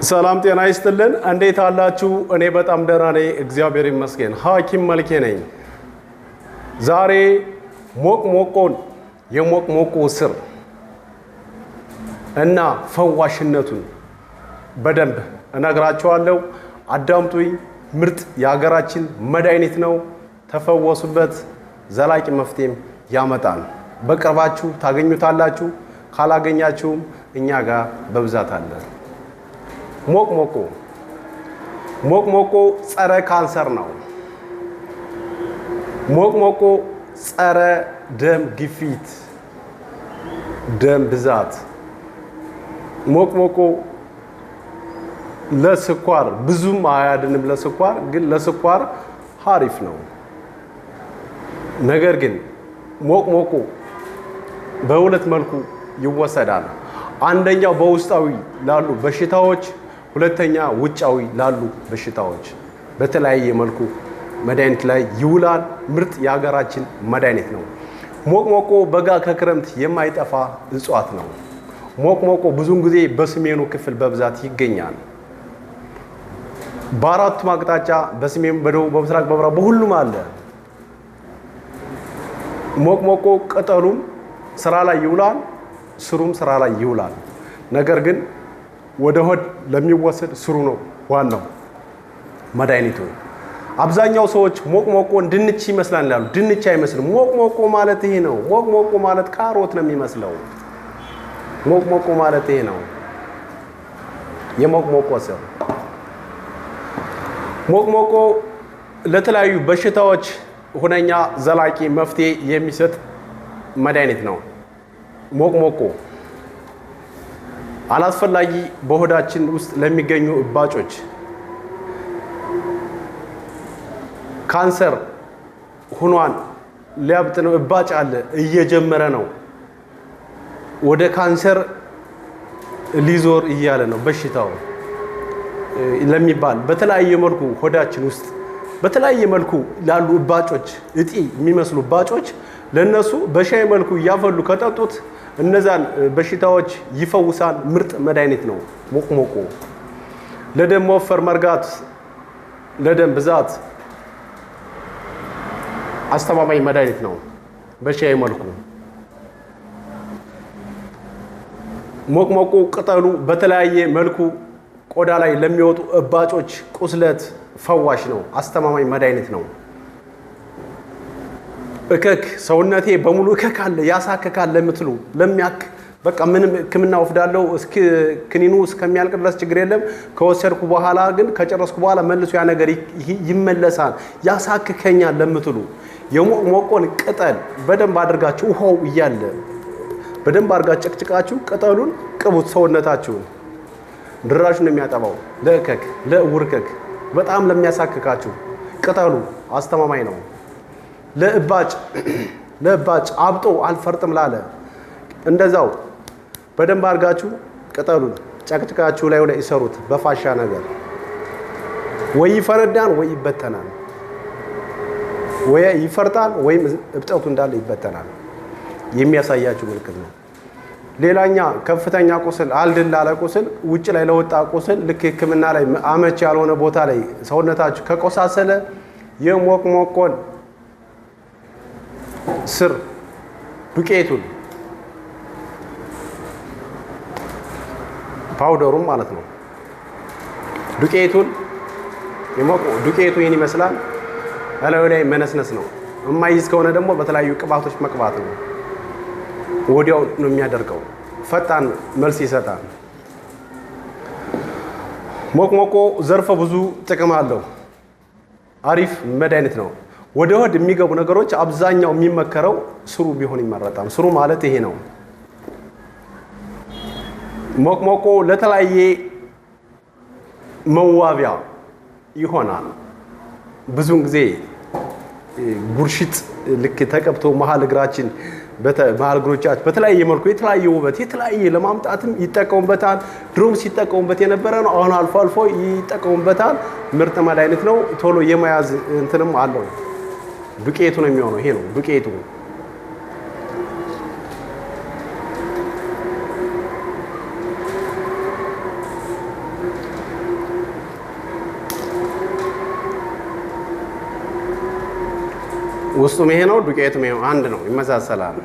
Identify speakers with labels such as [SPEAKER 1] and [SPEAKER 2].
[SPEAKER 1] ሰላም ጤና ይስጥልን እንዴት አላችሁ እኔ በጣም ደህና ነኝ እግዚአብሔር ይመስገን ሐኪም መልኬ ነኝ ዛሬ ሞቅሞቆን የሞቅሞቆ ስር እና ፈዋሽነቱን በደንብ እነግራችኋለሁ አዳምጡኝ ምርጥ የሀገራችን መድኃኒት ነው ተፈወሱበት ዘላቂ መፍትሄም ያመጣል በቅርባችሁ ታገኙታላችሁ ካላገኛችሁም እኛ ጋር በብዛት አለ ሞቅሞቆ ጸረ ካንሰር ነው ሞቅሞቆ ጸረ ደም ግፊት ደም ብዛት ሞቅሞቆ ለስኳር ብዙም አያድንም ለስኳር ግን ለስኳር አሪፍ ነው ነገር ግን ሞቅሞቆ በሁለት መልኩ ይወሰዳል አንደኛው በውስጣዊ ላሉ በሽታዎች ሁለተኛ ውጫዊ ላሉ በሽታዎች በተለያየ መልኩ መድኃኒት ላይ ይውላል ምርጥ የሀገራችን መድኃኒት ነው ሞቅሞቆ በጋ ከክረምት የማይጠፋ እጽዋት ነው ሞቅሞቆ ብዙን ጊዜ በሰሜኑ ክፍል በብዛት ይገኛል በአራቱም አቅጣጫ በሰሜን በደቡብ በምስራቅ በምዕራብ በሁሉም አለ ሞቅሞቆ ቅጠሉም ስራ ላይ ይውላል ስሩም ስራ ላይ ይውላል ነገር ግን ወደ ሆድ ለሚወሰድ ስሩ ነው ዋናው መድኃኒቱ አብዛኛው ሰዎች ሞቅሞቆን ድንች ይመስላል ይላሉ ድንች አይመስልም ሞቅሞቆ ማለት ይሄ ነው ሞቅሞቆ ማለት ካሮት ነው የሚመስለው ሞቅሞቆ ማለት ይሄ ነው የሞቅሞቆ ስር ሞቅሞቆ ለተለያዩ በሽታዎች ሁነኛ ዘላቂ መፍትሄ የሚሰጥ መድኃኒት ነው ሞቅሞቆ አላስፈላጊ በሆዳችን ውስጥ ለሚገኙ እባጮች ካንሰር ሆኗን ሊያብጥ ነው እባጭ አለ እየጀመረ ነው ወደ ካንሰር ሊዞር እያለ ነው በሽታው ለሚባል በተለያየ መልኩ ሆዳችን ውስጥ በተለያየ መልኩ ላሉ እባጮች እጢ የሚመስሉ እባጮች ለነሱ በሻይ መልኩ ያፈሉ ከጠጡት እነዛን በሽታዎች ይፈውሳል ምርጥ መድኃኒት ነው ሞቅሞቆ ለደም ወፈር መርጋት ለደም ብዛት አስተማማኝ መድኃኒት ነው በሻይ መልኩ ሞቅሞቆ ቅጠሉ በተለያየ መልኩ ቆዳ ላይ ለሚወጡ እባጮች ቁስለት ፈዋሽ ነው አስተማማኝ መድኃኒት ነው እከክ ሰውነቴ በሙሉ እከክ አለ ያሳከካል ለምትሉ ለሚያክ በቃ ምንም ህክምና ወፍዳለው እስኪ ክኒኑ እስከሚያልቅ ድረስ ችግር የለም ከወሰድኩ በኋላ ግን ከጨረስኩ በኋላ መልሶ ያ ነገር ይመለሳል ያሳከከኛል ለምትሉ የሞቅሞቆን ቅጠል በደንብ አድርጋችሁ ውሃው ይያለ በደንብ አድርጋችሁ ጨቅጭቃችሁ ቅጠሉን ቅቡት ሰውነታችሁ ድራሹን የሚያጠባው ለእከክ ለውርከክ በጣም ለሚያሳክካችሁ ቅጠሉ አስተማማኝ ነው ለእባጭ አብጦ አልፈርጥም ላለ እንደዛው በደንብ አድርጋችሁ ቅጠሉን ጨቅጭቃችሁ ላይ ሆነ ይሰሩት በፋሻ ነገር ወይ ይፈረዳን ወይ ይበተናል ወይ ይፈርጣል ወይ እብጠቱ እንዳለ ይበተናል የሚያሳያችሁ ምልክት ነው ሌላኛ ከፍተኛ ቁስል አልድላለ ቁስል ውጭ ላይ ለወጣ ቁስል ልክ ህክምና ላይ አመች ያልሆነ ቦታ ላይ ሰውነታችሁ ከቆሳሰለ የሞቅሞቆን ስር ዱቄቱን ፓውደሩን ማለት ነው ዱቄቱ ይሄን ይመስላል እላዩ ላይ መነስነስ ነው የማይዝ ከሆነ ደግሞ በተለያዩ ቅባቶች መቅባት ነው ወዲያው ነው የሚያደርገው ፈጣን መልስ ይሰጣል ሞቅሞቆ ዘርፈ ብዙ ጥቅም አለው አሪፍ መድኃኒት ነው ወደ ሆድ የሚገቡ ነገሮች አብዛኛው የሚመከረው ስሩ ቢሆን ይመረጣል ስሩ ማለት ይሄ ነው ሞቅሞቆ ለተለያየ መዋቢያ ይሆናል ብዙን ጊዜ ጉርሽት ልክ ተቀብቶ መሃል እግራችን በመሃል እግሮቻችን በተለያየ መልኩ የተለያየ ውበት የተለያየ ለማምጣትም ይጠቀሙበታል ድሮም ሲጠቀሙበት የነበረ ነው አሁን አልፎ አልፎ ይጠቀሙበታል ምርጥ መድኃኒት ነው ቶሎ የመያዝ እንትንም አለው ዱቄቱ ነው የሚሆነው ይሄ ነው ዱቄቱ ውስጡም ይሄ ነው፣ ዱቄቱም ይሄ አንድ ነው፣ ይመሳሰላል።